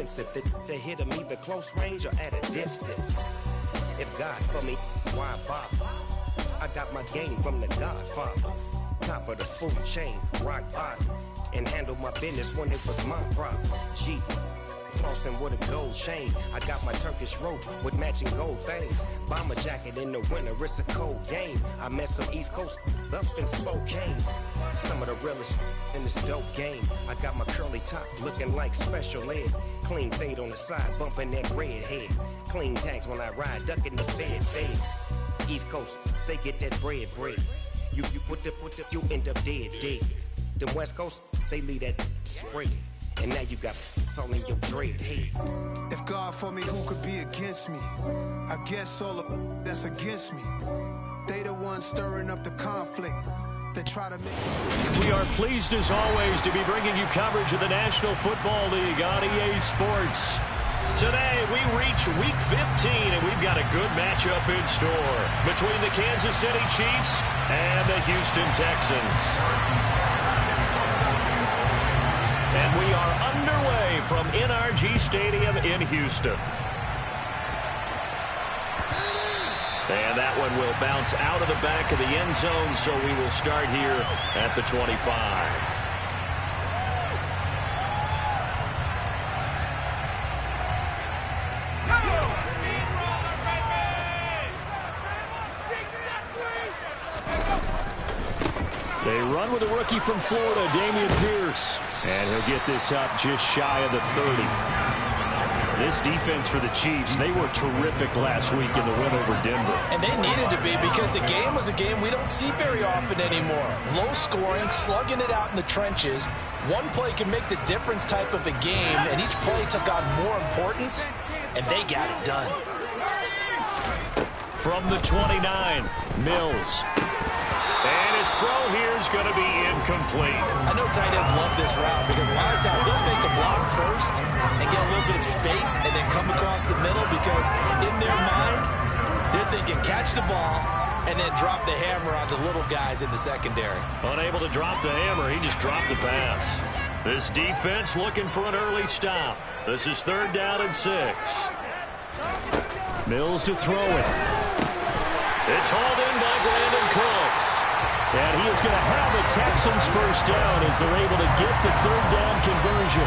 offensive. They hit them either close range or at a distance. If God for me, why bother? I got my game from the Godfather. Top of the food chain, rock bottom. And handle my business when it was my problem. Jeep, flossing with a gold chain. I got my Turkish rope with matching gold things. Bomber jacket in the winter, it's a cold game. I met some East Coast up in Spokane. Some of the realest in this dope game. I got my curly top looking like special ed. Clean fade on the side, bumping that red head. Clean tags when I ride, ducking the feds. East Coast, they get that bread. You put the, you end up dead. Them West Coast, they leave that spray. And now you got all in your dread head. If God for me, who could be against me? I guess all of that's against me. They the ones stirring up the conflict. They try to make. We are pleased as always to be bringing you coverage of the National Football League on EA Sports. Today we reach Week 15 and we've got a good matchup in store between the Kansas City Chiefs and the Houston Texans. And we are underway from NRG Stadium in Houston. And that one will bounce out of the back of the end zone, so we will start here at the 25. They run with a rookie from Florida, Dameon Pierce. And he'll get this up just shy of the 30. This defense for the Chiefs, they were terrific last week in the win over Denver. And they needed to be because the game was a game we don't see very often anymore. Low scoring, slugging it out in the trenches. One play can make the difference type of a game, and each play took on more importance, and they got it done. From the 29, Mills. And his throw here is going to be incomplete. I know tight ends love this route because a lot of times they'll take the block first and get a little bit of space and then come across the middle because in their mind, they're thinking catch the ball and then drop the hammer on the little guys in the secondary. Unable to drop the hammer, he just dropped the pass. This defense looking for an early stop. This is 3rd down and 6. Mills to throw it. It's hauled in by Brandon Cooks. And he is going to have the Texans first down as they're able to get the 3rd down conversion.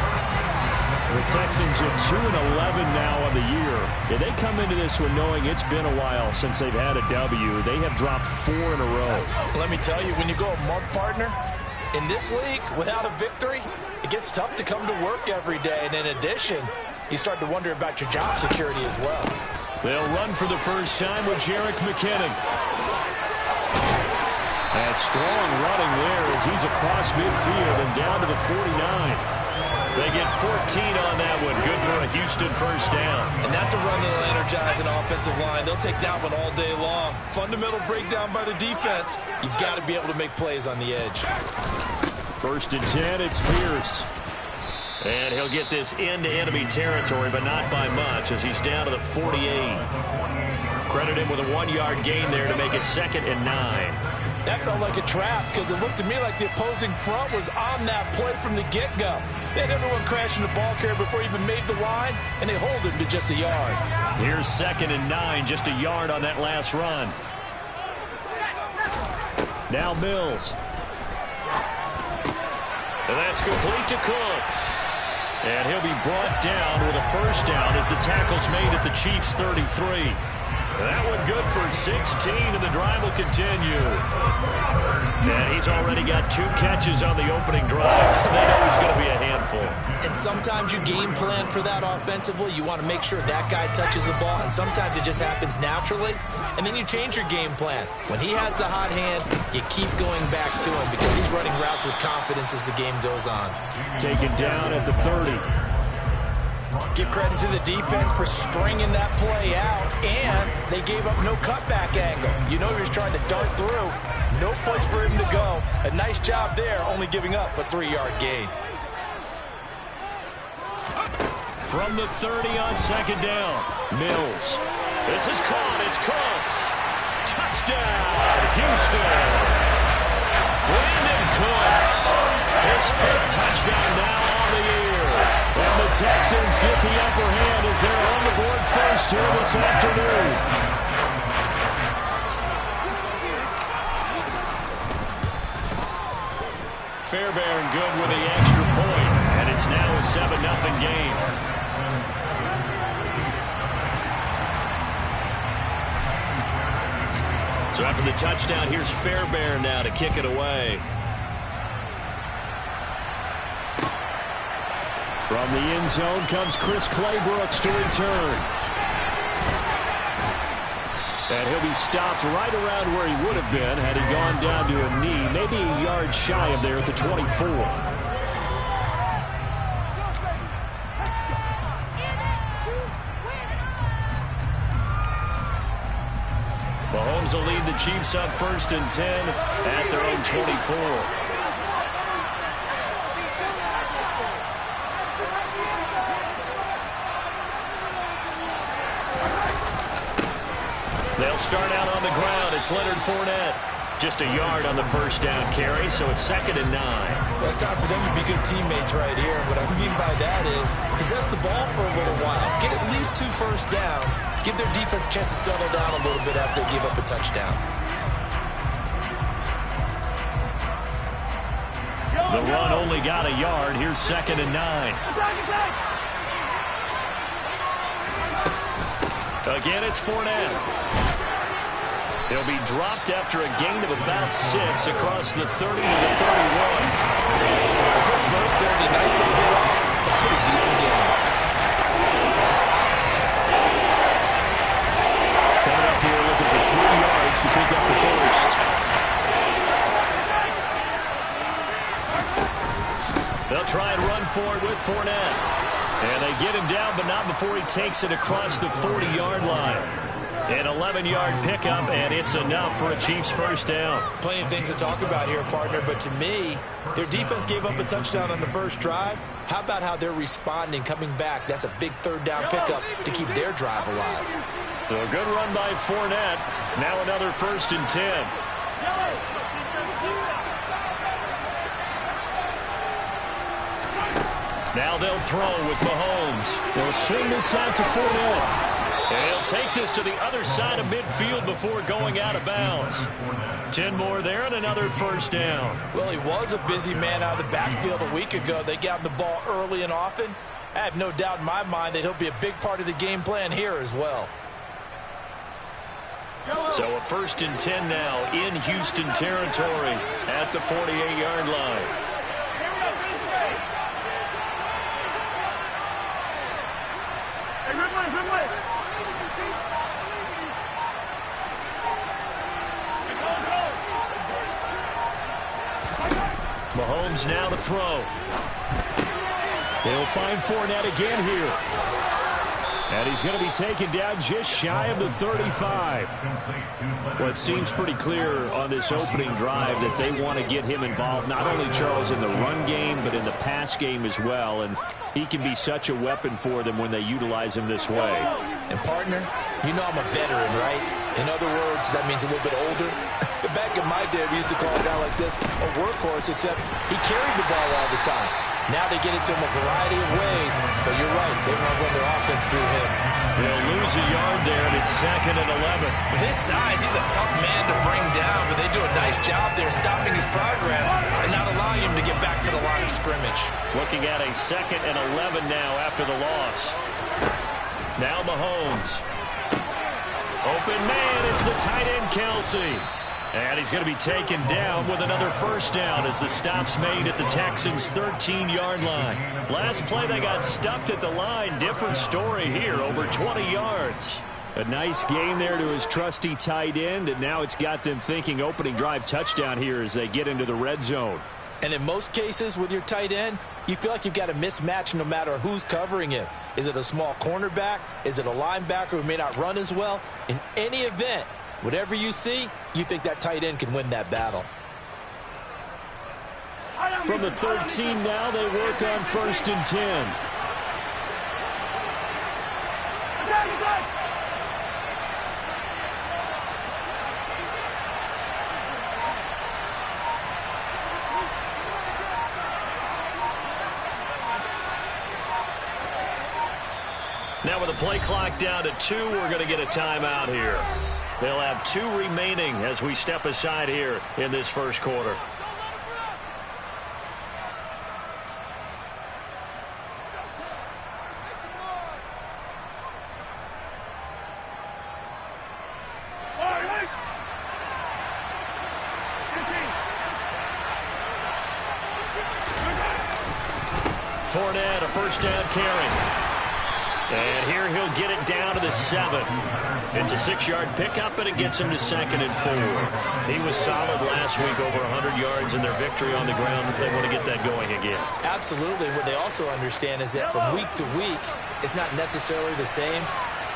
The Texans are 2-11 now on the year. And they come into this one knowing it's been a while since they've had a W. They have dropped 4 in a row. Let me tell you, when you go a mud partner, in this league, without a victory, it gets tough to come to work every day. And in addition, you start to wonder about your job security as well. They'll run for the first time with Jerick McKinnon. And strong running there as he's across midfield and down to the 49. They get 14 on that one. Good for a Houston first down. And that's a run that'll energize an offensive line. They'll take that one all day long. Fundamental breakdown by the defense. You've got to be able to make plays on the edge. 1st and 10, it's Pierce. And he'll get this into enemy territory, but not by much as he's down to the 48. Credit him with a 1-yard gain there to make it 2nd and 9. That felt like a trap because it looked to me like the opposing front was on that play from the get-go. They had everyone crashing the ball carrier before he even made the line, and they hold him to just a yard. Here's 2nd and 9, just a yard on that last run. Now Mills. And that's complete to Cooks. And he'll be brought down with a first down as the tackle's made at the Chiefs' 33. That one good for 16, and the drive will continue. And he's already got 2 catches on the opening drive. They know he's going to be a handful. And sometimes you game plan for that offensively. You want to make sure that guy touches the ball, and sometimes it just happens naturally. And then you change your game plan. When he has the hot hand, you keep going back to him because he's running routes with confidence as the game goes on. Taken down at the 30. Give credit to the defense for stringing that play out, and they gave up no cutback angle. You know he was trying to dart through. No place for him to go. A nice job there, only giving up a 3-yard gain. From the 30 on 2nd down, Mills. This is caught. It's Cooks. Touchdown, Houston. Brandon Cooks. His 5th touchdown now on the year. And the Texans get the upper hand as they're on the board first here this afternoon. Fairbairn good with the extra point, and it's now a 7-0 game. So after the touchdown, here's Fairbairn now to kick it away. From the end zone comes Chris Claybrooks to return. And he'll be stopped right around where he would have been had he gone down to a knee, maybe a yard shy of there at the 24. Mahomes will lead the Chiefs up 1st and 10 at their own 24. They'll start out on the ground. It's Leonard Fournette. Just a yard on the first down carry, so it's 2nd and 9. Well, it's time for them to be good teammates right here. And what I mean by that is possess the ball for a little while. Get at least 2 first downs. Give their defense a chance to settle down a little bit after they give up a touchdown. The run only got a yard. Here's 2nd and 9. Again, it's Fournette. He'll be dropped after a gain of about 6 across the 30 to the 31. From burst there, and he nicely bit off a pretty decent game. Coming up here looking for 3 yards to pick up the first. They'll try and run for it with Fournette. And they get him down, but not before he takes it across the 40-yard line. An 11-yard pickup, and it's enough for a Chiefs first down. Plenty of things to talk about here, partner, but to me, their defense gave up a touchdown on the first drive. How about how they're responding, coming back? That's a big 3rd down pickup to keep their drive alive. So a good run by Fournette. Now another 1st and 10. Now they'll throw with Mahomes. They'll swing this out to Fournette. And he'll take this to the other side of midfield before going out of bounds. 10 more there and another first down. Well, he was a busy man out of the backfield a week ago. They got him the ball early and often. I have no doubt in my mind that he'll be a big part of the game plan here as well. So a 1st and 10 now in Houston territory at the 48-yard line. Mahomes now to throw. They'll find Fournette again here. And he's going to be taken down just shy of the 35. Well, it seems pretty clear on this opening drive that they want to get him involved, not only, Charles, in the run game, but in the pass game as well. And he can be such a weapon for them when they utilize him this way. And, partner, you know I'm a veteran, right? In other words, that means a little bit older. Back in my day, we used to call a guy like this a workhorse, except he carried the ball all the time. Now they get it to him a variety of ways, but you're right, they want to run their offense through him. They'll lose a yard there, and it's 2nd and 11. With his size, he's a tough man to bring down, but they do a nice job there stopping his progress and not allowing him to get back to the line of scrimmage. Looking at a 2nd and 11 now after the loss. Now Mahomes. Open man, it's the tight end, Kelsey. And he's going to be taken down with another first down as the stop's made at the Texans' 13-yard line. Last play, they got stuffed at the line. Different story here, over 20 yards. A nice gain there to his trusty tight end, and now it's got them thinking opening drive touchdown here as they get into the red zone. And in most cases with your tight end, you feel like you've got a mismatch no matter who's covering it. Is it a small cornerback? Is it a linebacker who may not run as well? In any event, whatever you see, you think that tight end can win that battle. From the 13 now, they work on 1st and 10. Now with the play clock down to 2, we're going to get a timeout here. They'll have 2 remaining as we step aside here in this first quarter. Fournette, a first down carry. And here he'll get it down to the 7. It's a 6-yard pickup, and it gets him to 2nd and 4. He was solid last week, over 100 yards in their victory on the ground. They want to get that going again. Absolutely. What they also understand is that from week to week, it's not necessarily the same,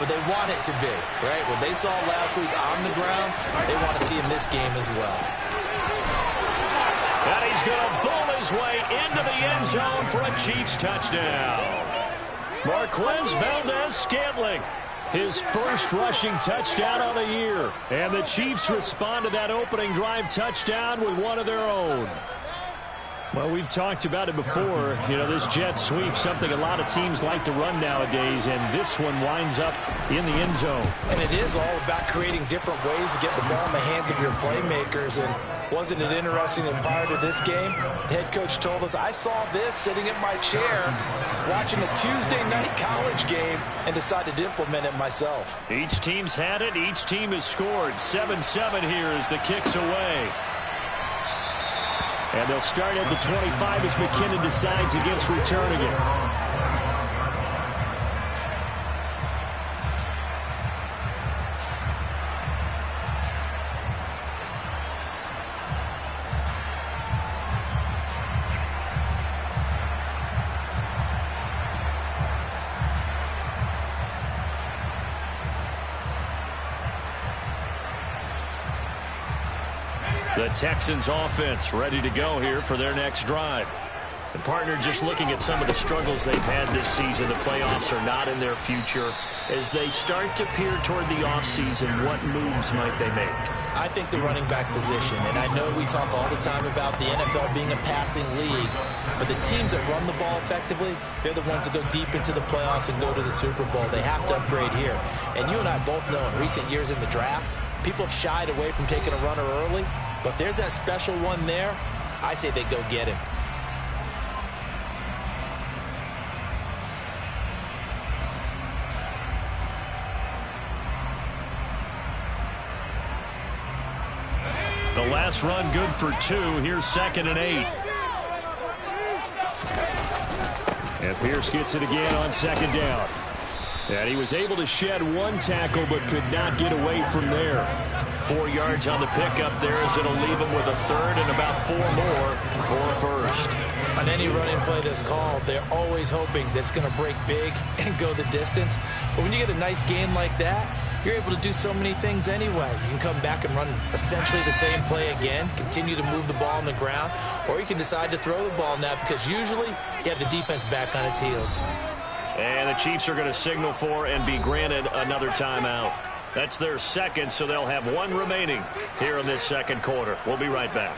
but they want it to be, right? What they saw last week on the ground, they want to see in this game as well. And he's going to bowl his way into the end zone for a Chiefs touchdown. Marquez Valdez-Scantling, his first rushing touchdown on the year. And the Chiefs respond to that opening drive touchdown with one of their own. Well, we've talked about it before. You know, this jet sweep, something a lot of teams like to run nowadays, and this one winds up in the end zone. And it is all about creating different ways to get the ball in the hands of your playmakers. And wasn't it interesting that prior to this game, the head coach told us, I saw this sitting in my chair watching a Tuesday night college game and decided to implement it myself. Each team's had it. Each team has scored. 7-7 here as the kick's away. And they'll start at the 25 as McKinnon decides against returning it. The Texans offense ready to go here for their next drive. The partner just looking at some of the struggles they've had this season. The playoffs are not in their future. As they start to peer toward the offseason, what moves might they make? I think the running back position, and I know we talk all the time about the NFL being a passing league, but the teams that run the ball effectively, they're the ones that go deep into the playoffs and go to the Super Bowl. They have to upgrade here. And you and I both know in recent years in the draft, people have shied away from taking a runner early. But if there's that special one there, I say they go get him. The last run good for 2. Here's 2nd and 8. And Pierce gets it again on 2nd down. And he was able to shed 1 tackle but could not get away from there. 4 yards on the pickup there as it'll leave him with a 3rd and about 4 more for a first. On any running play that's called, they're always hoping that it's going to break big and go the distance. But when you get a nice gain like that, you're able to do so many things anyway. You can come back and run essentially the same play again, continue to move the ball on the ground, or you can decide to throw the ball now because usually you have the defense back on its heels. And the Chiefs are going to signal for and be granted another timeout. That's their 2nd, so they'll have 1 remaining here in this 2nd quarter. We'll be right back.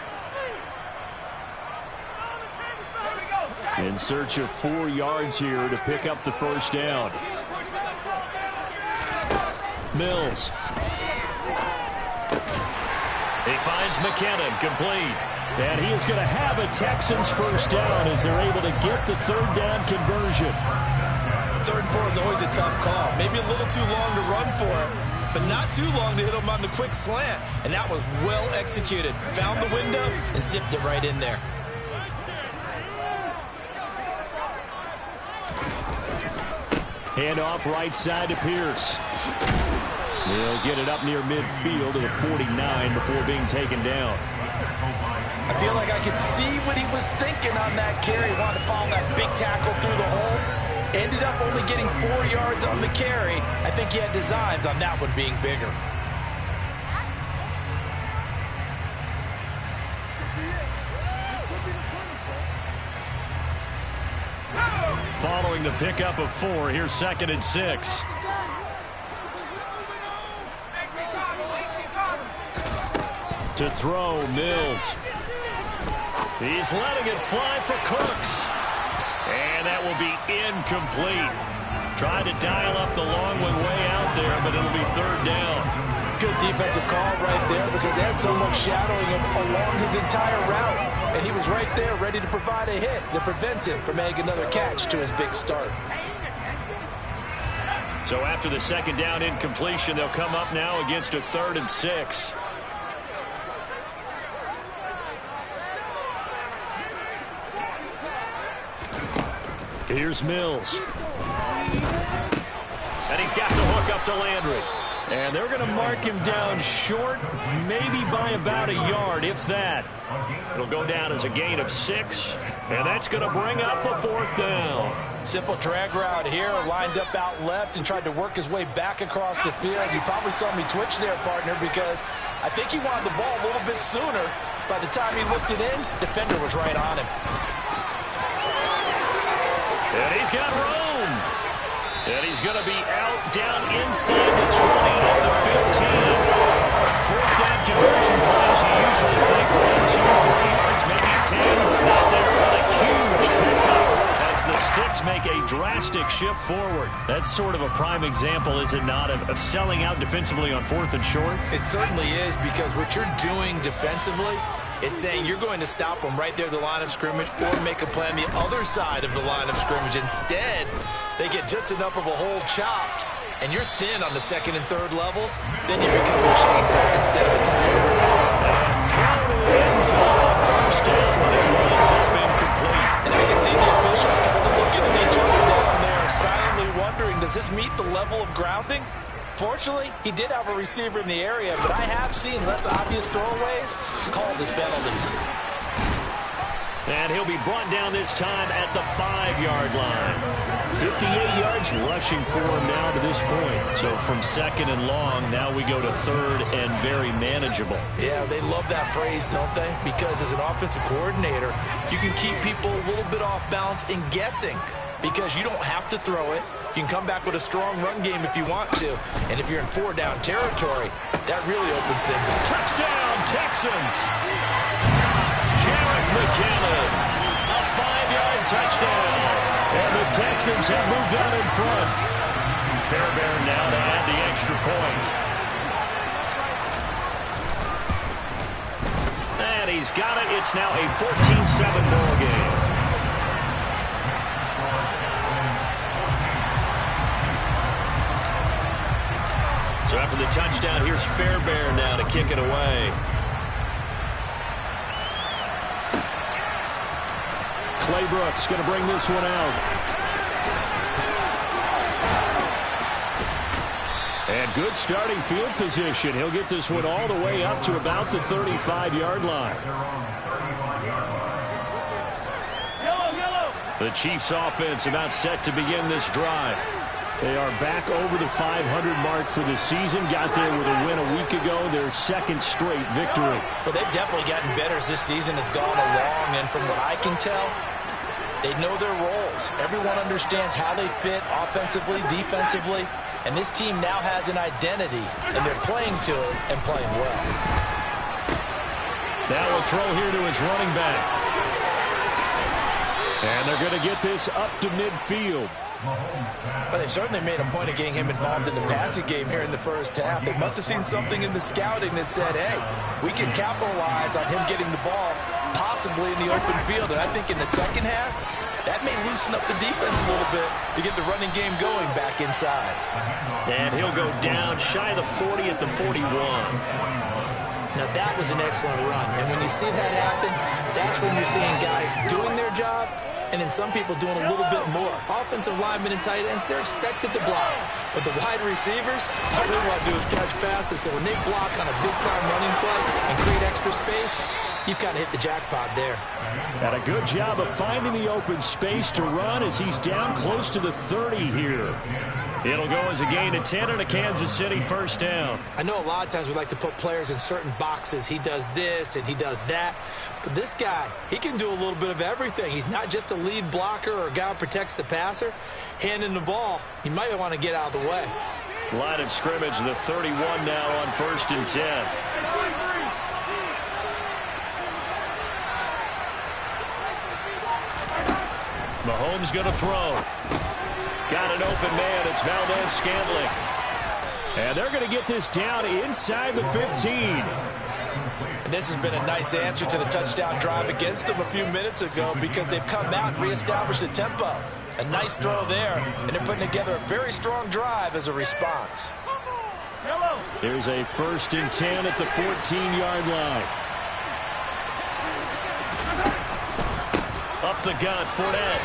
In search of 4 yards here to pick up the first down. Mills. He finds McKinnon, complete. And he is going to have a Texans first down as they're able to get the 3rd down conversion. 3rd and 4 is always a tough call. Maybe a little too long to run for it, but not too long to hit him on the quick slant. And that was well executed. Found the window and zipped it right in there. Hand off right side to Pierce. He'll get it up near midfield to the 49 before being taken down. I feel like I could see what he was thinking on that carry. Wanted to follow that big tackle through the hole. Ended up only getting 4 yards on the carry. I think he had designs on that one being bigger. Following the pickup of 4, here's 2nd and 6. To throw, Mills. He's letting it fly for Cooks. And that will be incomplete. Tried to dial up the long one way out there, but it'll be third down. Good defensive call right there because they had someone shadowing him along his entire route. And he was right there ready to provide a hit to prevent him from making another catch to his big start. So after the second down incompletion, they'll come up now against a 3rd and 6. Here's Mills. And he's got the hook up to Landry. And they're going to mark him down short, maybe by about a yard, if that. It'll go down as a gain of 6, and that's going to bring up a 4th down. Simple drag route here, lined up out left and tried to work his way back across the field. You probably saw me twitch there, partner, because I think he wanted the ball a little bit sooner. By the time he looked it in, defender was right on him. And he's got room. And he's going to be out down inside the 20 at the 15. 4th down conversion plays, you usually think 1, 2, 3 yards, maybe 10. Not there, but a huge pickup as the Sticks make a drastic shift forward. That's sort of a prime example, is it not, of selling out defensively on 4th and short? It certainly is, because what you're doing defensively is saying you're going to stop them right there at the line of scrimmage or make a play on the other side of the line of scrimmage. Instead, they get just enough of a hole chopped, and you're thin on the 2nd and 3rd levels. Then you become a chaser instead of a tackler. Throw to the end zone on 1st down, but it winds up incomplete. And I can see the officials kind of looking at each other down there, silently wondering, does this meet the level of grounding? Fortunately, he did have a receiver in the area, but I have seen less obvious throwaways called as penalties. And he'll be brought down this time at the 5-yard line. 58 yards rushing for him now to this point. So from 2nd and long, now we go to 3rd and very manageable. Yeah, they love that phrase, don't they? Because as an offensive coordinator, you can keep people a little bit off balance and guessing, because you don't have to throw it. You can come back with a strong run game if you want to. And if you're in 4-down territory, that really opens things up. Touchdown, Texans! Jarek McKinnon, a 5-yard touchdown. And the Texans have moved out in front. Fairbairn now to add the extra point. And he's got it. It's now a 14-7 ball game. So after the touchdown, here's Fairbairn now to kick it away. Clay Brooks going to bring this one out. And good starting field position. He'll get this one all the way up to about the 35-yard line. The Chiefs offense about set to begin this drive. They are back over the 500 mark for the season. Got there with a win a week ago, their 2nd straight victory. Well, they've definitely gotten better as this season has gone along, and from what I can tell, they know their roles. Everyone understands how they fit offensively, defensively, and this team now has an identity, and they're playing to it and playing well. Now a throw here to his running back. And they're going to get this up to midfield. But they've certainly made a point of getting him involved in the passing game here in the first half. They must have seen something in the scouting that said, hey, we can capitalize on him getting the ball possibly in the open field. And I think in the second half, that may loosen up the defense a little bit to get the running game going back inside. And he'll go down shy of the 40 at the 41. Now, that was an excellent run. And when you see that happen, that's when you're seeing guys doing their job and then some people doing a little bit more. Offensive linemen and tight ends, they're expected to block. But the wide receivers, all they want to do is catch passes. So when they block on a big-time running play and create extra space, you've kind of hit the jackpot there. Got a good job of finding the open space to run as he's down close to the 30 here. It'll go as a gain of 10 and a Kansas City 1st down. I know a lot of times we like to put players in certain boxes. He does this and he does that. But this guy, he can do a little bit of everything. He's not just a lead blocker or a guy who protects the passer. Handing the ball, he might want to get out of the way. Line of scrimmage, the 31 now on 1st and 10. Mahomes going to throw. Got an open man. It's Valdez-Scantling. And they're going to get this down inside the 15. And this has been a nice answer to the touchdown drive against them a few minutes ago because they've come out and reestablished the tempo. A nice throw there, and they're putting together a very strong drive as a response. There's a 1st and 10 at the 14-yard line. Up the gut, Fournette.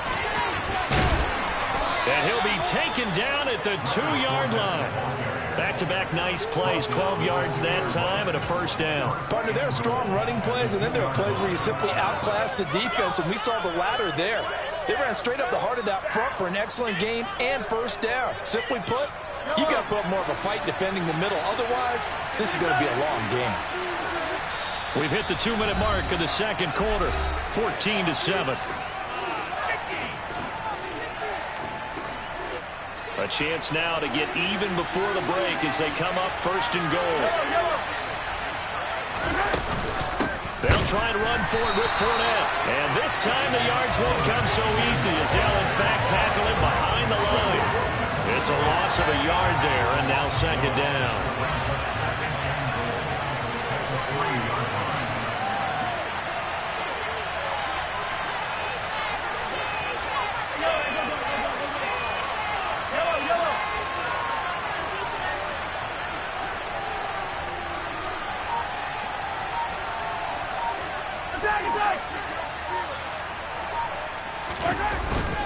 And he'll be taken down at the 2-yard line. Back-to-back nice plays, 12 yards that time and a 1st down. Partner, there are strong running plays, and then there are plays where you simply outclass the defense, and we saw the latter there. They ran straight up the heart of that front for an excellent gain and 1st down. Simply put, you've got to put up more of a fight defending the middle. Otherwise, this is going to be a long game. We've hit the 2-minute mark of the second quarter, 14-7. A chance now to get even before the break as they come up 1st and goal. They'll try and run for it with Fournette. And this time the yards won't come so easy as they'll in fact tackle him behind the line. It's a loss of a yard there and now 2nd down.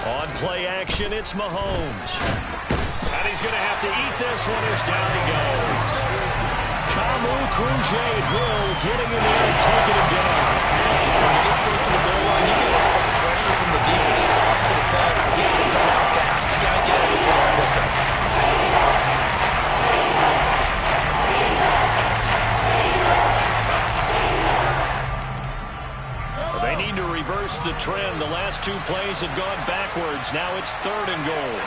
On play action, it's Mahomes. And he's going to have to eat this one as down he goes. Kamu Krujay-Hill getting in there and taking it down. When he gets close to the goal line, you can expect pressure from the defense. To the pass, get him to come out fast. You got to get out of his hands quicker. They need to reverse the trend. The last 2 plays have gone backwards. Now it's 3rd and goal.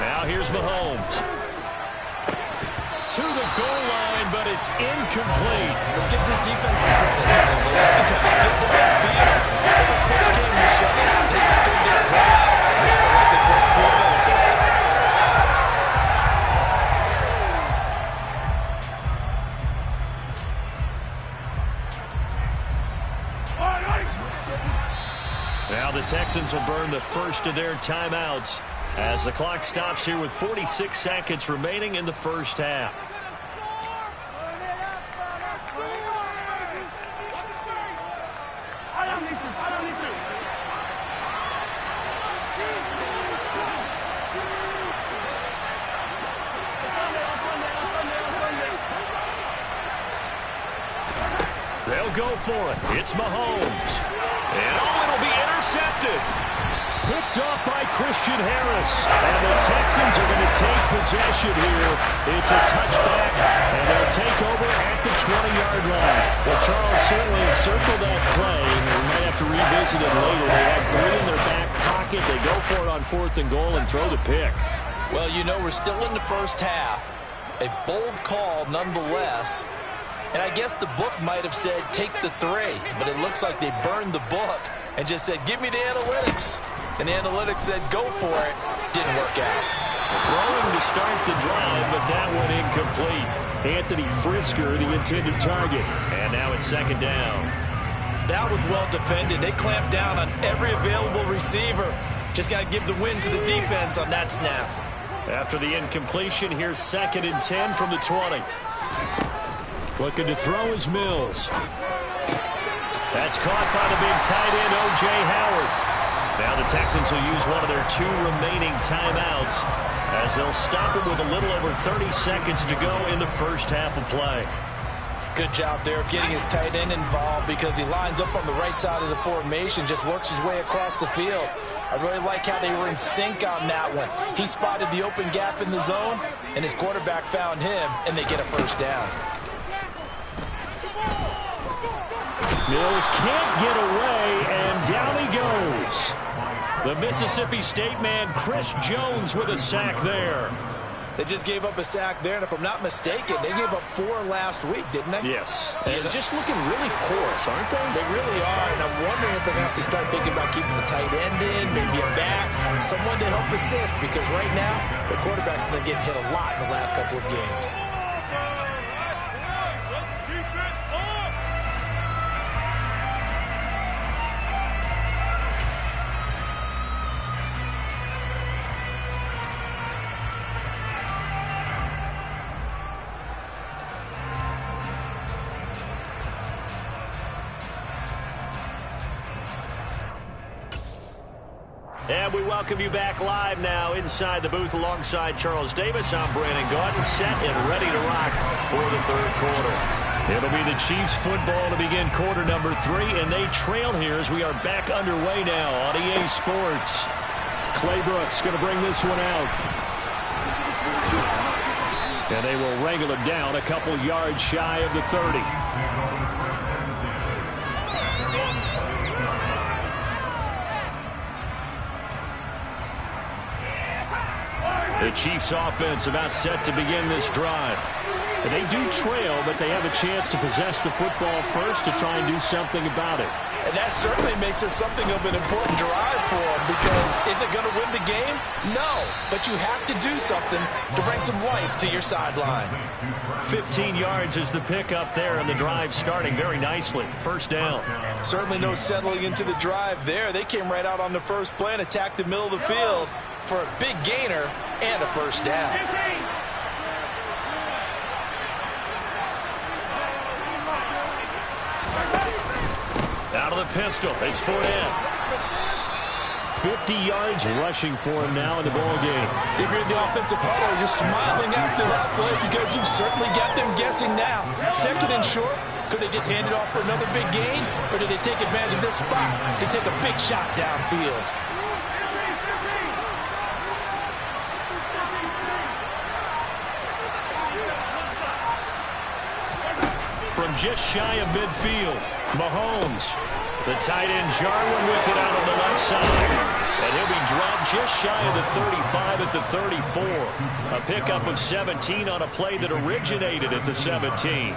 Now here's Mahomes. To the goal line, but it's incomplete. Let's give this defense some credit. They let the guys get there on the field. When the push came to shove, they stood their ground. And they were like the first field goal attempt. Now the Texans will burn the first of their timeouts as the clock stops here with 46 seconds remaining in the first half. They'll go for it. It's Mahomes. And it'll be intercepted. Picked off by Christian Harris. And the Texans are going to take possession here. It's a touchback, and they'll take over at the 20-yard line. Well, Charles, certainly circle that play. We might have to revisit it later. They have 3 in their back pocket. They go for it on 4th and goal and throw the pick. Well, you know, we're still in the first half. A bold call nonetheless. And I guess the book might have said, take the 3. But it looks like they burned the book and just said, give me the analytics. And the analytics said, go for it. Didn't work out. Throwing to start the drive, but that one incomplete. Anthony Frisker, the intended target. And now it's 2nd down. That was well defended. They clamped down on every available receiver. Just got to give the win to the defense on that snap. After the incompletion, here's 2nd and 10 from the 20. Looking to throw is Mills. That's caught by the big tight end, O.J. Howard. Now the Texans will use one of their 2 remaining timeouts as they'll stop it with a little over 30 seconds to go in the first half of play. Good job there of getting his tight end involved because he lines up on the right side of the formation, just works his way across the field. I really like how they were in sync on that one. He spotted the open gap in the zone, and his quarterback found him, and they get a first down. Mills can't get away, and down he goes. The Mississippi State man, Chris Jones, with a sack there. They just gave up a sack there, and if I'm not mistaken, they gave up 4 last week, didn't they? Yes. And just looking really porous, aren't they? They really are, and I'm wondering if they're going to have to start thinking about keeping the tight end in, maybe a back, someone to help assist, because right now, the quarterback's been getting hit a lot in the last couple of games. And we welcome you back live now inside the booth alongside Charles Davis. I'm Brandon Gaudin, set and ready to rock for the third quarter. It'll be the Chiefs football to begin quarter number 3, and they trail here as we are back underway now on EA Sports. Clay Brooks going to bring this one out. And they will wrangle it down a couple yards shy of the 30. The Chiefs offense about set to begin this drive. And they do trail, but they have a chance to possess the football first to try and do something about it. And that certainly makes it something of an important drive for them, because is it going to win the game? No, but you have to do something to bring some life to your sideline. 15 yards is the pickup there, and the drive starting very nicely. First down. Certainly no settling into the drive there. They came right out on the first play and attacked the middle of the field for a big gainer and a first down. Out of the pistol, it's Fournette. 50 yards rushing for him now in the ball game. If you're in the offensive huddle, you're smiling after that play because you've certainly got them guessing now. Second and short, could they just hand it off for another big gain, or did they take advantage of this spot to take a big shot downfield? From just shy of midfield, Mahomes. The tight end Jarwin with it out on the left side. And he'll be dropped just shy of the 35 at the 34. A pickup of 17 on a play that originated at the 17.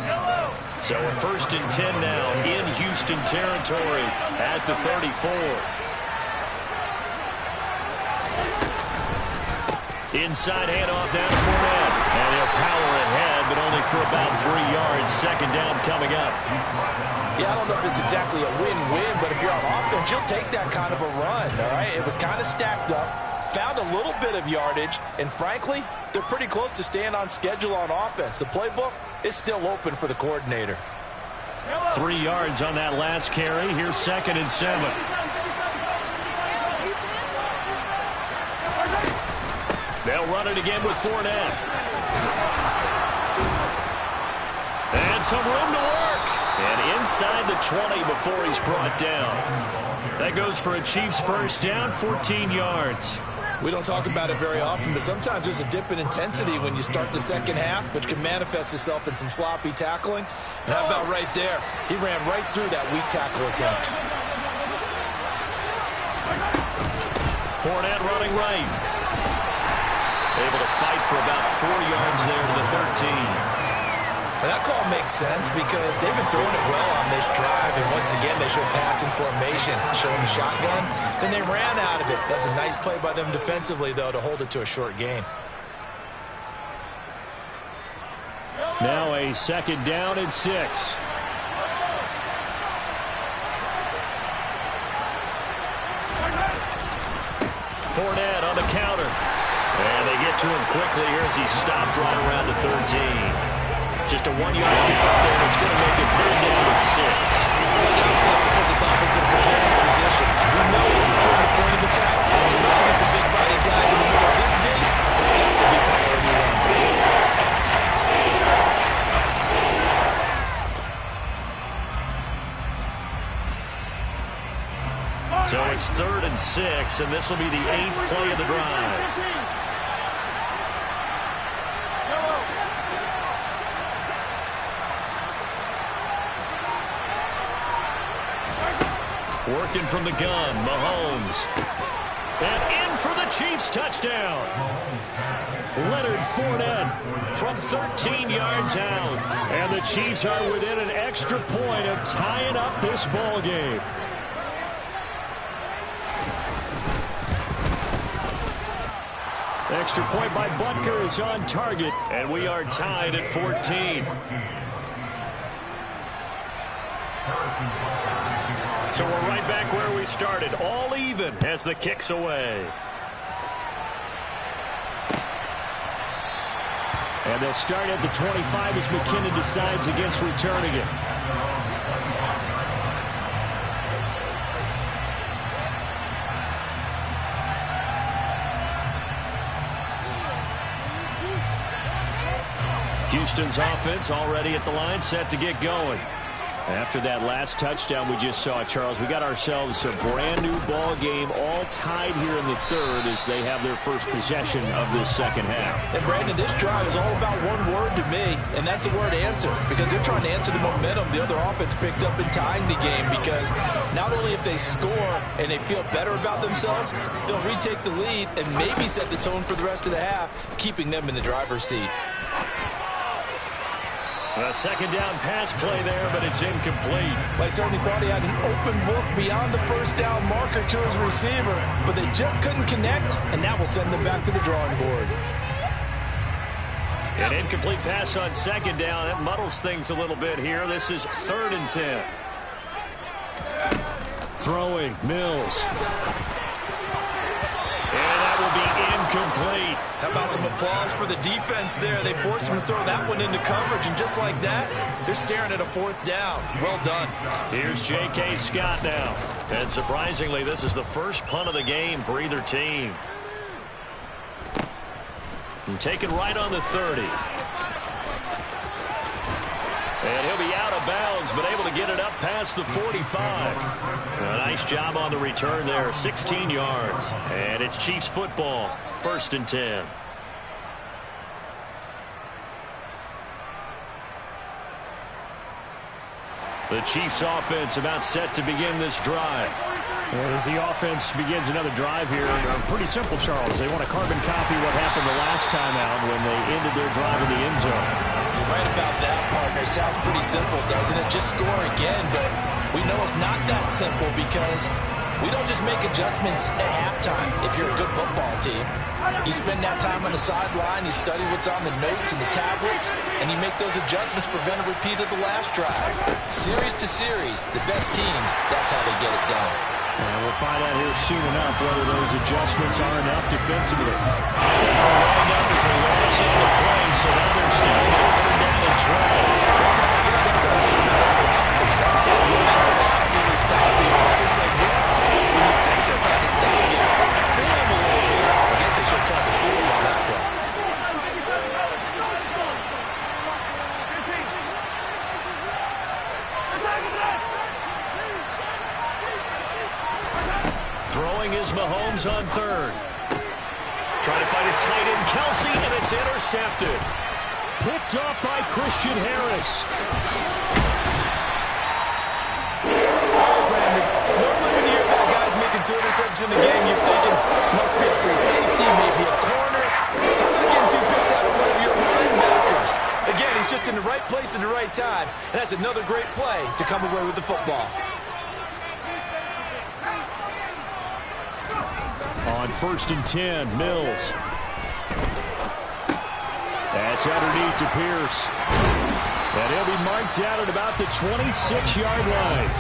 So a 1st and 10 now in Houston territory at the 34. Inside handoff down to Fournette. And he'll power ahead, but only for about 3 yards. Second down coming up. Yeah, I don't know if it's exactly a win-win, but if you're on offense, you'll take that kind of a run, all right? It was kind of stacked up, found a little bit of yardage, and frankly, they're pretty close to staying on schedule on offense. The playbook is still open for the coordinator. 3 yards on that last carry. Here's 2nd and 7. They'll run it again with Fournette. And some room to work. And inside the 20 before he's brought down. That goes for a Chiefs first down, 14 yards. We don't talk about it very often, but sometimes there's a dip in intensity when you start the second half, which can manifest itself in some sloppy tackling. And how about right there? He ran right through that weak tackle attempt. Fournette running right. Able to fight for about 4 yards there to the 13. And that call makes sense because they've been throwing it well on this drive, and once again they show passing formation, showing the shotgun. Then they ran out of it. That's a nice play by them defensively, though, to hold it to a short gain. Now a 2nd down and 6. Fournette on the counter. And they get to him quickly here as he stopped right around the 13. Just a 1-yard pickup there. It's going to make it 3rd down and 6. Well, now it's tough to put this offense in a precarious position. We know it's securing the point of attack, especially against the big-bodied guys in the middle. This day has got to be priority one. So it's 3rd and 6, and this will be the 8th play of the drive. Working from the gun, Mahomes. And in for the Chiefs touchdown. Leonard Fournette from 13 yards out. And the Chiefs are within an extra point of tying up this ball game. Extra point by Butker is on target, and we are tied at 14. So we're right back where we started, all even as the kick's away. And they'll start at the 25 as McKinnon decides against returning it. Houston's offense already at the line, set to get going. After that last touchdown we just saw, Charles, we got ourselves a brand-new ball game, all tied here in the third as they have their first possession of this second half. And, Brandon, this drive is all about one word to me, and that's the word answer, because they're trying to answer the momentum the other offense picked up in tying the game, because not only if they score and they feel better about themselves, they'll retake the lead and maybe set the tone for the rest of the half, keeping them in the driver's seat. A second down pass play there, but it's incomplete. They certainly thought he had an open book beyond the first down marker to his receiver, but they just couldn't connect, and that will send them back to the drawing board. An incomplete pass on second down. That muddles things a little bit here. This is 3rd and 10. Throwing, Mills. And that will be incomplete. How about some applause for the defense there? They forced him to throw that one into coverage, and just like that, they're staring at a 4th down. Well done. Here's J.K. Scott now. And surprisingly, this is the first punt of the game for either team. And taken right on the 30. And he'll be out of bounds, but able to get it up past the 45. A nice job on the return there, 16 yards. And it's Chiefs football, 1st and 10. The Chiefs offense about set to begin this drive. And as the offense begins another drive here, pretty simple, Charles. They want to carbon copy what happened the last time out when they ended their drive in the end zone. You're right about that, partner. Sounds pretty simple, doesn't it? Just score again, but we know it's not that simple because we don't just make adjustments at halftime if you're a good football team. You spend that time on the sideline, you study what's on the notes and the tablets, and you make those adjustments to prevent a repeat of the last drive. Series to series, the best teams, that's how they get it done. And we'll find out here soon enough whether those adjustments are enough defensively. Lined up as a loss on the play, so now they're starting at 3rd down and 12. I guess sometimes it's a matter of philosophy. Some say you're meant to absolutely stop you, and others say, well, when you think they're about to stop you, fool them a little bit. I guess they should have tried to fool them on that play. Throwing is Mahomes on 3rd. Trying to find his tight end, Kelsey, and it's intercepted. Picked up by Christian Harris. Brandon, normally when you hear about guys making 2 interceptions in the game, you're thinking, must be a free safety, maybe a corner. How about getting 2 picks out of one of your linebackers? Again, he's just in the right place at the right time, and that's another great play to come away with the football. On 1st and 10, Mills. That's underneath to Pierce. And he'll be marked out at about the 26-yard line.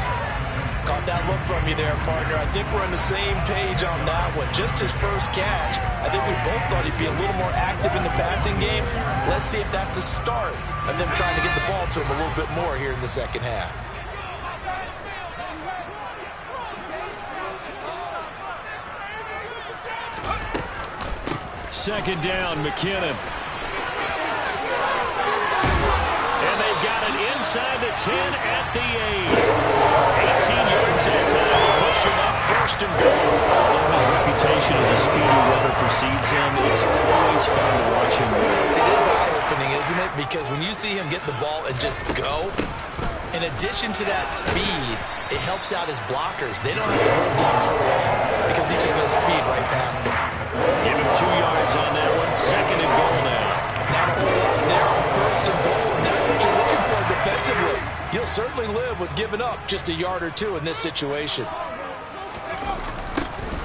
Caught that look from you there, partner. I think we're on the same page on that one. Just his first catch. I think we both thought he'd be a little more active in the passing game. Let's see if that's the start of them trying to get the ball to him a little bit more here in the second half. Second down, McKinnon. And they've got it inside the 10 at the 8. 18 yards that time to push him up 1st and goal. Although his reputation as a speedy runner precedes him, it's always fun to watch him. It is eye-opening, isn't it? Because when you see him get the ball and just go, in addition to that speed, it helps out his blockers. They don't have to hold blocks for long because he's just going to speed right past them. Give him 2 yards on that one. 2nd and goal now. Not a whole lot there on 1st and goal, and that's what you're looking for defensively. You'll certainly live with giving up just a yard or 2 in this situation.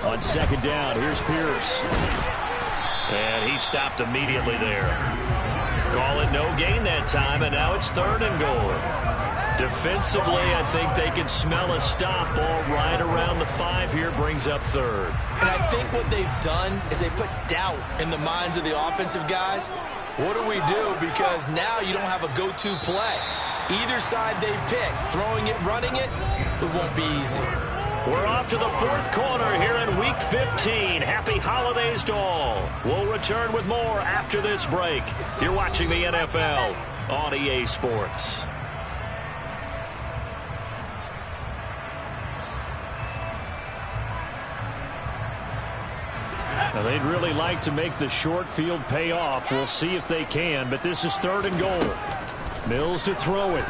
On 2nd down, here's Pierce. And he stopped immediately there. Call it no gain that time, and now it's 3rd and goal. Defensively, I think they can smell a stop. Ball right around the 5 here, brings up 3rd. And I think what they've done is they put doubt in the minds of the offensive guys. What do we do? Because now you don't have a go-to play. Either side they pick, throwing it, running it, it won't be easy. We're off to the 4th quarter here in Week 15. Happy holidays to all. We'll return with more after this break. You're watching the NFL on EA Sports. Now, they'd really like to make the short field pay off. We'll see if they can, but this is 3rd and goal. Mills to throw it.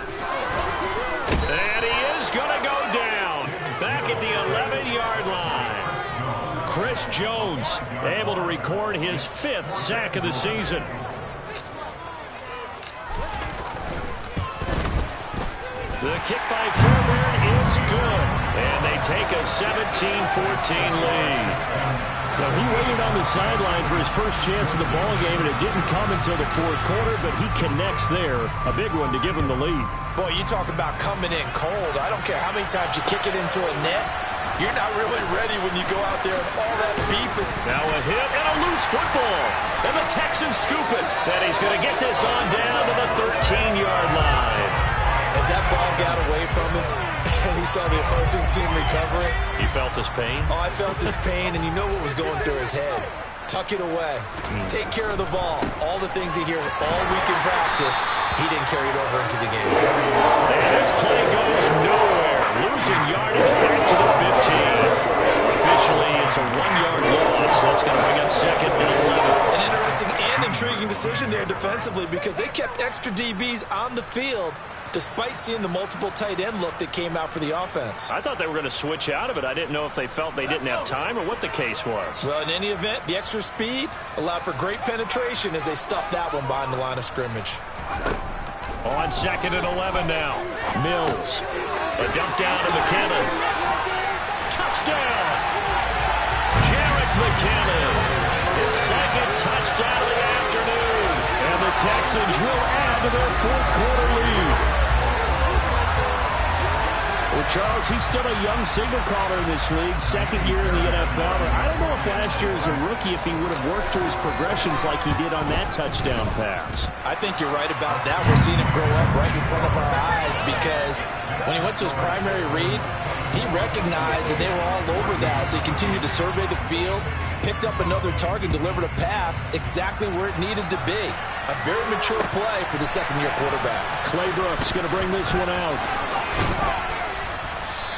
And he is going to go down. Back at the 11-yard line. Chris Jones able to record his 5th sack of the season. The kick by Fairbairn is good. And they take a 17-14 lead. So he waited on the sideline for his first chance of the ball game, and it didn't come until the 4th quarter, but he connects there. A big one to give him the lead. Boy, you talk about coming in cold. I don't care how many times you kick it into a net. You're not really ready when you go out there and all that beeping. Now a hit and a loose football. And the Texans scoop it. And he's going to get this on down to the 13-yard line. As that ball got away from him, and he saw the opposing team recover it. You felt his pain? Oh, I felt his pain, and you know what was going through his head. Tuck it away. Take care of the ball. All the things he hears all week in practice, he didn't carry it over into the game. And this play goes nowhere. Losing yardage back to the 15. Officially, it's a 1-yard loss. That's going to bring up 2nd and 11. An interesting and intriguing decision there defensively because they kept extra DBs on the field despite seeing the multiple tight end look that came out for the offense. I thought they were going to switch out of it. I didn't know if they felt they didn't have time or what the case was. Well, in any event, the extra speed allowed for great penetration as they stuffed that one behind the line of scrimmage. On 2nd and 11 now. Mills. A dump down to McKinnon. Touchdown! Jarek McKinnon. His 2nd touchdown of the afternoon. And the Texans will add to their 4th quarter lead. Well, Charles, he's still a young signal caller in this league, 2nd year in the NFL. I don't know if last year as a rookie if he would have worked through his progressions like he did on that touchdown pass. I think you're right about that. We're seeing him grow up right in front of our eyes because when he went to his primary read, he recognized that they were all over that as he continued to survey the field, picked up another target, delivered a pass exactly where it needed to be. A very mature play for the 2nd-year quarterback. Claybrooks going to bring this one out.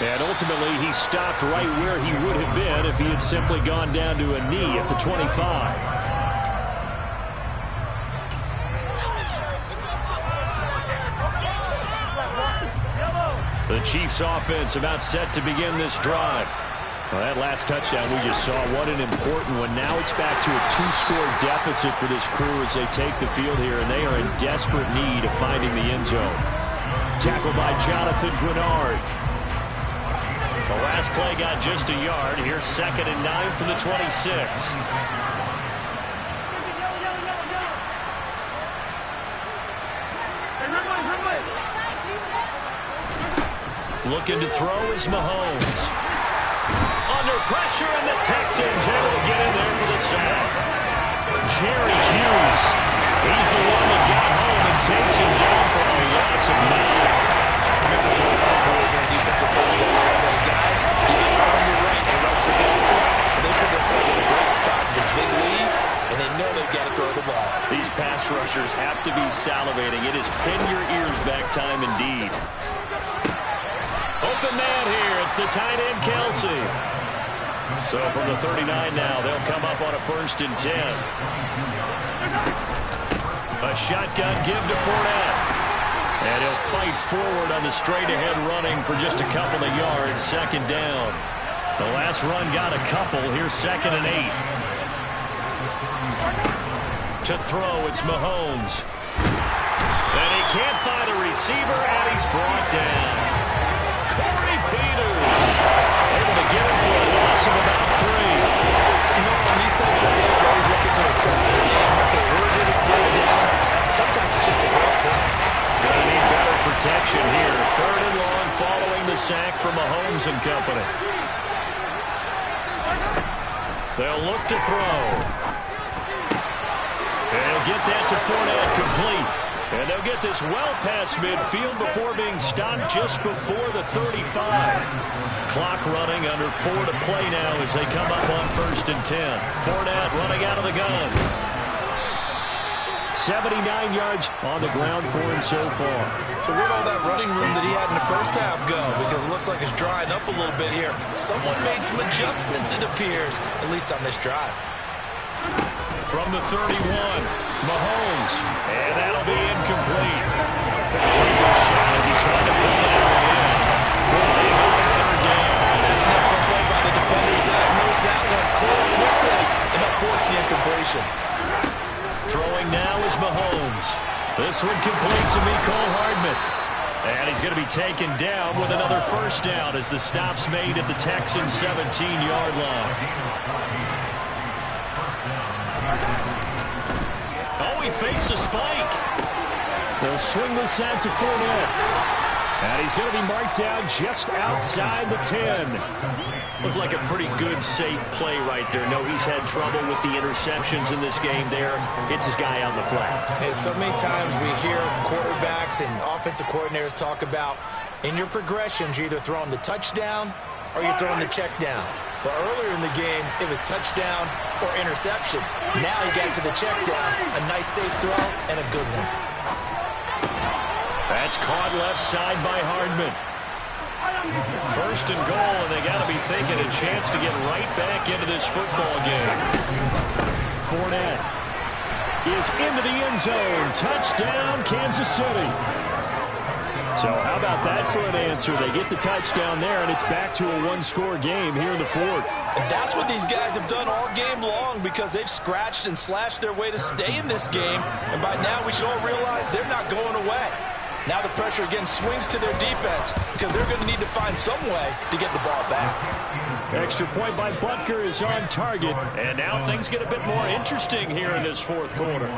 And ultimately, he stopped right where he would have been if he had simply gone down to a knee at the 25. The Chiefs offense about set to begin this drive. Well, that last touchdown we just saw, what an important one. Now it's back to a 2-score deficit for this crew as they take the field here, and they are in desperate need of finding the end zone. Tackled by Jonathan Grenard. The last play got just a yard. Here's 2nd and 9 from the 26. Looking to throw is Mahomes. Under pressure, and the Texans able to get in there for the sack. Jerry Hughes. He's the one that got home and takes him down for a loss of 9. Defensive coach always say, guys, you can earn the right to rush the passer. And they put themselves in a great spot in this big lead, and they know they've got to throw the ball. These pass rushers have to be salivating. It is pin your ears back time indeed. Open man here. It's the tight end, Kelsey. So from the 39 now, they'll come up on a 1st and 10. A shotgun give to Fournette. And he'll fight forward on the straight-ahead running for just a couple of yards. 2nd down. The last run got a couple. Here's 2nd and 8. To throw, it's Mahomes. And he can't find a receiver, and he's brought down. Corey Peters able to get him for a loss of about 3. You know, on these types of plays, we're always looking to assess the game. Okay, where did it break down? Sometimes it's just a great play. Gonna need better protection here. 3rd and long following the sack from Mahomes and company. They'll look to throw. They'll get that to Fournette, complete. And they'll get this well past midfield before being stopped just before the 35. Clock running, under 4 to play now as they come up on 1st and 10. Fournette running out of the gun. 79 yards on the ground for him so far. So where'd all that running room that he had in the first half go? Because it looks like it's drying up a little bit here. Someone made some adjustments, it appears, at least on this drive. From the 31, Mahomes, and that'll be incomplete. Took a pretty good shot as he tried to pull it out again. On 3rd down. That's an excellent play by the defender. He diagnosed that one, closed quickly, and upwards the incompletion. Throwing now is Mahomes. This one complete to Mecole Hardman. And he's going to be taken down with another 1st down as the stop's made at the Texans' 17-yard line. Oh, he faced a spike. They'll swing this out to Fournette. And he's going to be marked down just outside the 10. Looked like a pretty good, safe play right there. No, he's had trouble with the interceptions in this game there. Hits his guy on the flat. Hey, so many times we hear quarterbacks and offensive coordinators talk about in your progressions, you're either throwing the touchdown or you're throwing the check down. But earlier in the game, it was touchdown or interception. Now he got to the check down. A nice, safe throw and a good one. That's caught left side by Hardman. 1st and goal, and they got to be thinking a chance to get right back into this football game. Fournette is into the end zone. Touchdown, Kansas City. So how about that for an answer? They get the touchdown there, and it's back to a 1-score game here in the 4th. And that's what these guys have done all game long because they've scratched and slashed their way to stay in this game. And by now, we should all realize they're not going away. Now the pressure again swings to their defense because they're going to need to find some way to get the ball back. Extra point by Butker is on target. And now things get a bit more interesting here in this 4th quarter.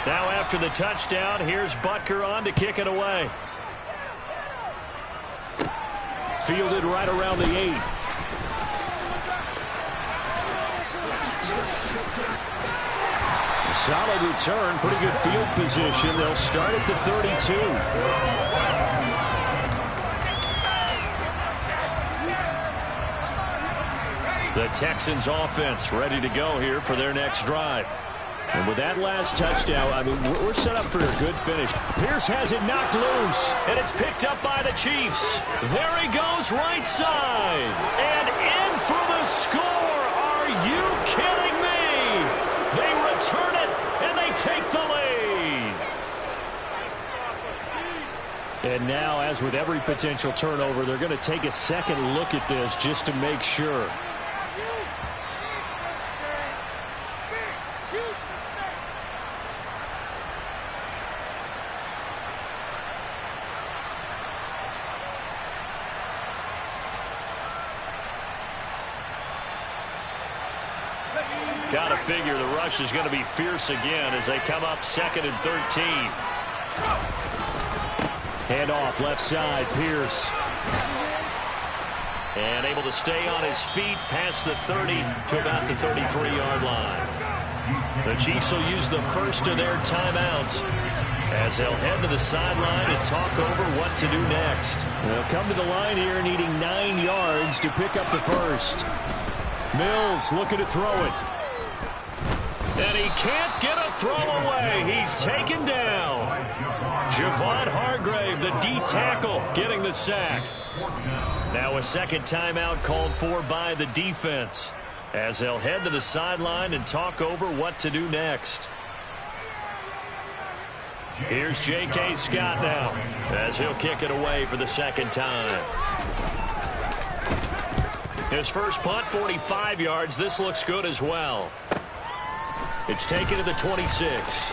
Now after the touchdown, here's Butker on to kick it away. Fielded right around the 8. Solid return, pretty good field position. They'll start at the 32. The Texans offense ready to go here for their next drive. And with that last touchdown, I mean, we're set up for a good finish. Pierce has it knocked loose, and it's picked up by the Chiefs. There he goes, right side. And in for the score. Are you kidding me? They return it, and they take the lead. And now, as with every potential turnover, they're going to take a second look at this just to make sure. Got to figure the rush is going to be fierce again as they come up 2nd and 13. Hand off left side, Pierce. And able to stay on his feet past the 30 to about the 33-yard line. The Chiefs will use the first of their timeouts as they'll head to the sideline and talk over what to do next. They'll come to the line here needing 9 yards to pick up the first. Mills looking to throw it. And he can't get a throw away. He's taken down. Javon Hargrave, the D tackle, getting the sack. Now a second timeout called for by the defense as they'll head to the sideline and talk over what to do next. Here's J.K. Scott now as he'll kick it away for the second time. His first punt, 45 yards. This looks good as well. It's taken to the 26.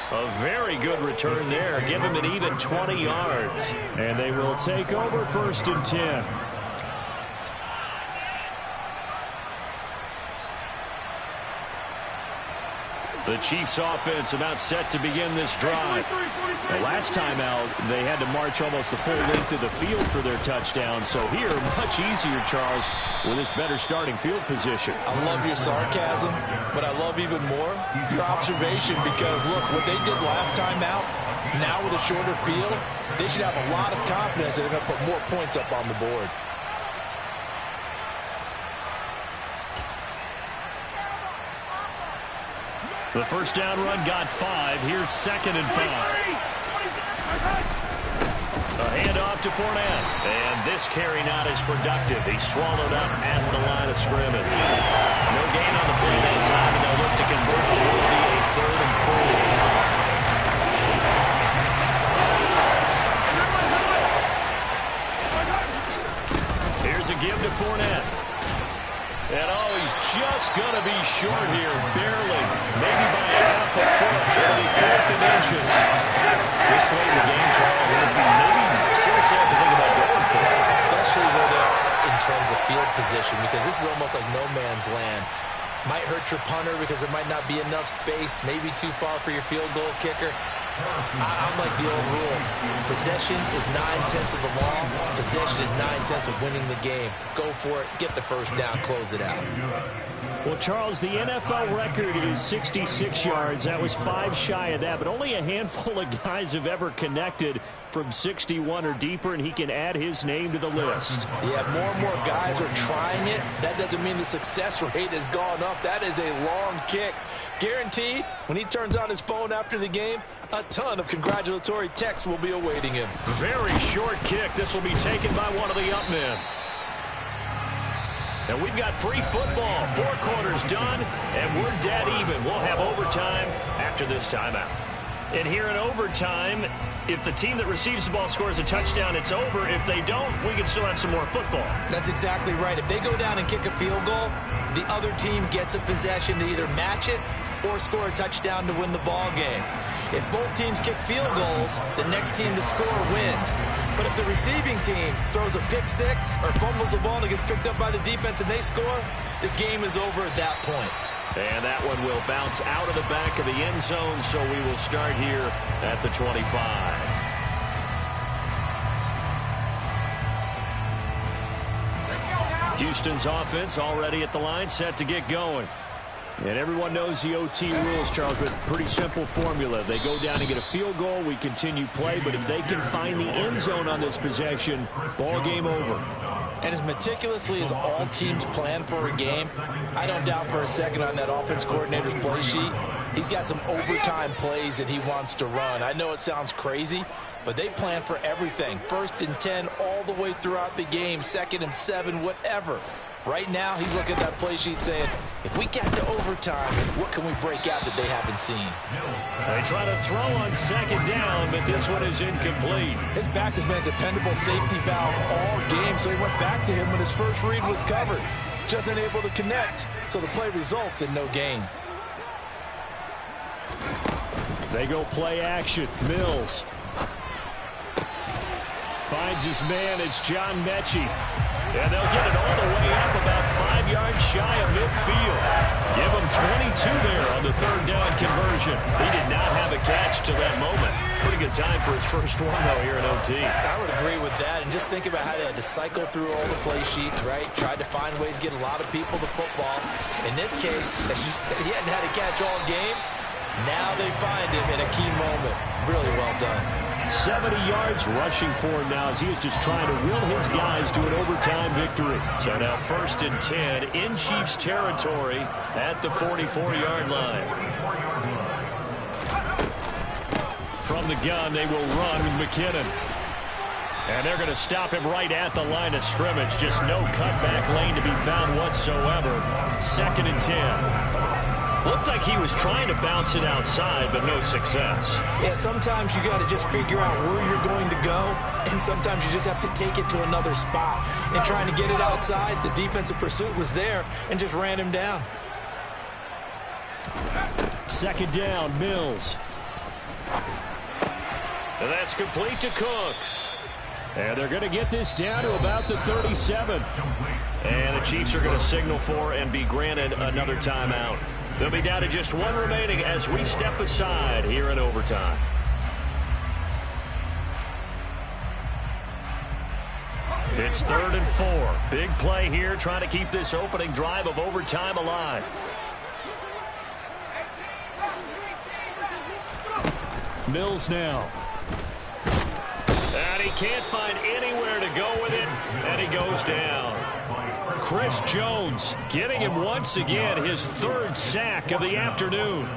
A very good return there. Give him an even 20 yards. And they will take over 1st and 10. The Chiefs offense about set to begin this drive. The last time out, they had to march almost the full length of the field for their touchdown. So here, much easier, Charles, with this better starting field position. I love your sarcasm, but I love even more your observation because, look, what they did last time out, now with a shorter field, they should have a lot of confidence that they're going to put more points up on the board. The first down run got 5. Here's 2nd and 5. A handoff to Fournette. And this carry not as productive. He's swallowed up at the line of scrimmage. No gain on the play that time, and they'll look to convert. It will be a 3rd and 4. Here's a give to Fournette. And oh, he's just going to be short here, barely, maybe by a half a foot. It'll be 4th and inches. This late in the game, Charles, maybe seriously have to think about going for it. Especially where they're in terms of field position, because this is almost like no man's land. Might hurt your punter because there might not be enough space, maybe too far for your field goal kicker. I'm like the old rule. Possession is 9/10 of the law. Possession is 9/10 of winning the game. Go for it. Get the first down. Close it out. Well, Charles, the NFL record is 66 yards. That was 5 shy of that, but only a handful of guys have ever connected from 61 or deeper, and he can add his name to the list. Yeah, more and more guys are trying it. That doesn't mean the success rate has gone up. That is a long kick. Guaranteed, when he turns on his phone after the game, a ton of congratulatory texts will be awaiting him. Very short kick. This will be taken by one of the up men. And we've got free football. 4 quarters done, and we're dead even. We'll have overtime after this timeout. And here in overtime, if the team that receives the ball scores a touchdown, it's over. If they don't, we can still have some more football. That's exactly right. If they go down and kick a field goal, the other team gets a possession to either match it or score a touchdown to win the ball game. If both teams kick field goals, the next team to score wins. But if the receiving team throws a pick 6 or fumbles the ball and it gets picked up by the defense and they score, the game is over at that point. And that one will bounce out of the back of the end zone, so we will start here at the 25. Houston's offense already at the line, set to get going. And everyone knows the OT rules, Charles, but pretty simple formula. They go down and get a field goal, we continue play, but if they can find the end zone on this possession, ball game over. And as meticulously as all teams plan for a game, I don't doubt for a second on that offense coordinator's play sheet, he's got some overtime plays that he wants to run. I know it sounds crazy, but they plan for everything. 1st and 10 all the way throughout the game, 2nd and 7, whatever. Right now, he's looking at that play sheet saying, if we get to overtime, what can we break out that they haven't seen? They try to throw on 2nd down, but this one is incomplete. His back has been a dependable safety valve all game, so he went back to him when his first read was covered. Just unable to connect, so the play results in no gain. They go play action. Mills finds his man. It's John Mechie. And they'll get it all the way up about 5 yards shy of midfield. Give him 22 there on the 3rd down conversion. He did not have a catch to that moment. Pretty good time for his first one, though, here in OT. I would agree with that. And just think about how they had to cycle through all the play sheets, right? Tried to find ways to get a lot of people to football. In this case, as you said, he hadn't had a catch all game. Now they find him in a key moment. Really well done. 70 yards rushing for him now as he was just trying to will his guys to an overtime victory. So now 1st and 10 in Chiefs territory at the 44-yard line. From the gun, they will run with McKinnon. And they're going to stop him right at the line of scrimmage. Just no cutback lane to be found whatsoever. 2nd and 10. Looked like he was trying to bounce it outside, but no success. Yeah, sometimes you got to just figure out where you're going to go, and sometimes you just have to take it to another spot. And trying to get it outside, the defensive pursuit was there and just ran him down. Second down, Mills. And that's complete to Cooks. And they're going to get this down to about the 37. And the Chiefs are going to signal for and be granted another timeout. They'll be down to just one remaining as we step aside here in overtime. It's 3rd and 4. Big play here, trying to keep this opening drive of overtime alive. Mills now. And he can't find anywhere to go with it, and he goes down. Chris Jones getting him once again, his 3rd sack of the afternoon.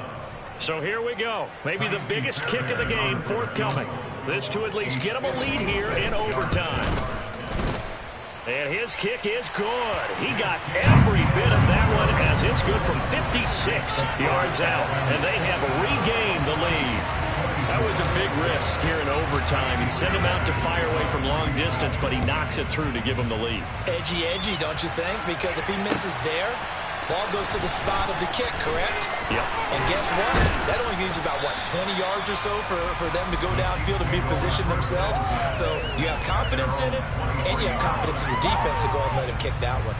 So here we go. Maybe the biggest kick of the game forthcoming. This to at least get him a lead here in overtime. And his kick is good. He got every bit of that one as it's good from 56 yards out. And they have regained the lead. That was a big risk here in overtime. He sent him out to fire away from long distance, but he knocks it through to give him the lead. Edgy, don't you think? Because if he misses there, ball goes to the spot of the kick, correct? Yep. And guess what? That only leaves about, 20 yards or so for them to go downfield and be positioned themselves. So you have confidence in it, and you have confidence in your defense to go ahead and let him kick that one.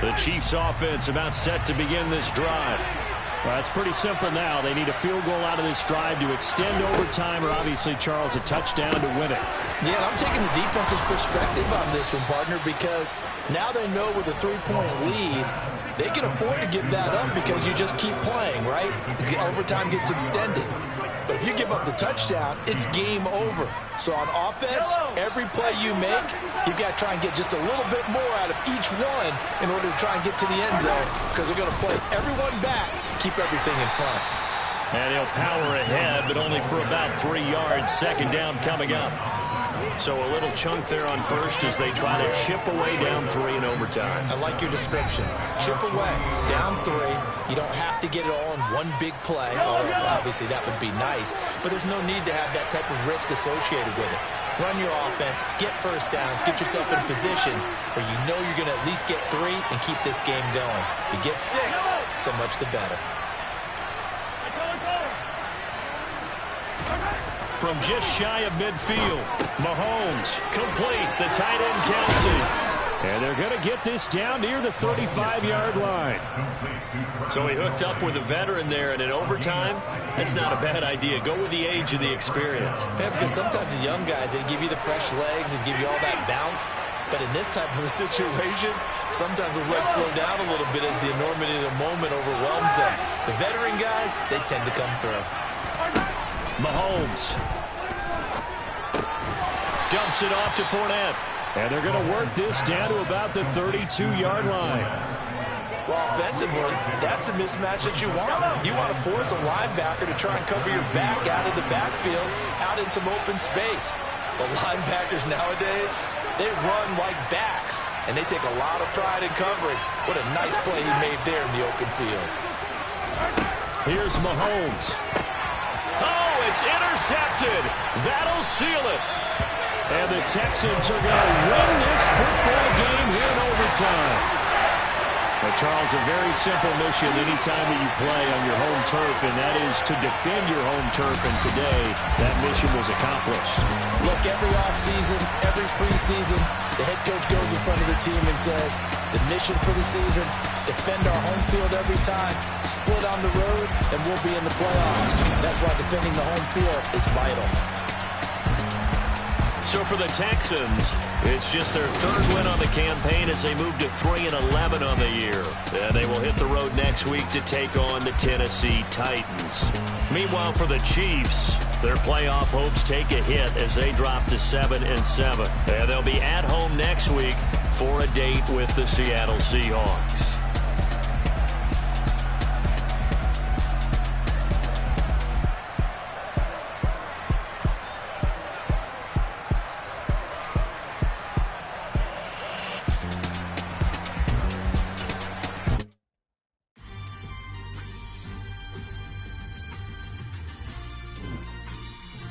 The Chiefs offense about set to begin this drive. Well, it's pretty simple now. They need a field goal out of this drive to extend overtime or obviously, Charles, a touchdown to win it. Yeah, I'm taking the defense's perspective on this one, partner, because now they know with a 3-point lead, they can afford to give that up because you just keep playing, right? The overtime gets extended. But if you give up the touchdown, it's game over. So on offense, every play you make, you've got to try and get just a little bit more out of each one in order to try and get to the end zone because they're going to play everyone back, keep everything in front. And he'll power ahead, but only for about 3 yards. Second down coming up. So a little chunk there on first as they try to chip away down 3 in overtime. I like your description. Chip away, down 3. You don't have to get it all in one big play. Obviously, that would be nice. But there's no need to have that type of risk associated with it. Run your offense, get first downs, get yourself in a position where you know you're going to at least get 3 and keep this game going. If you get 6, so much the better. From just shy of midfield, Mahomes complete, the tight end Kelsey. And they're going to get this down near the 35-yard line. So he hooked up with a veteran there, and in overtime, that's not a bad idea. Go with the age and the experience. Yeah, because sometimes the young guys, they give you the fresh legs and give you all that bounce. But in this type of a situation, sometimes those legs slow down a little bit as the enormity of the moment overwhelms them. The veteran guys, they tend to come through. Mahomes dumps it off to Fournette. And they're going to work this down to about the 32-yard line. Well, offensively, that's the mismatch that you want. You want to force a linebacker to try and cover your back out of the backfield, out in some open space. The linebackers nowadays, they run like backs, and they take a lot of pride in covering. What a nice play he made there in the open field. Here's Mahomes. Oh, it's intercepted. That'll seal it. And the Texans are going to win this football game here in overtime. But Charles, a very simple mission anytime that you play on your home turf, and that is to defend your home turf. And today, that mission was accomplished. Look, every offseason, every preseason, the head coach goes in front of the team and says, the mission for the season, defend our home field every time, split on the road, and we'll be in the playoffs. That's why defending the home field is vital. So for the Texans, it's just their 3rd win on the campaign as they move to 3-11 on the year. And they will hit the road next week to take on the Tennessee Titans. Meanwhile, for the Chiefs, their playoff hopes take a hit as they drop to 7-7. And they'll be at home next week for a date with the Seattle Seahawks.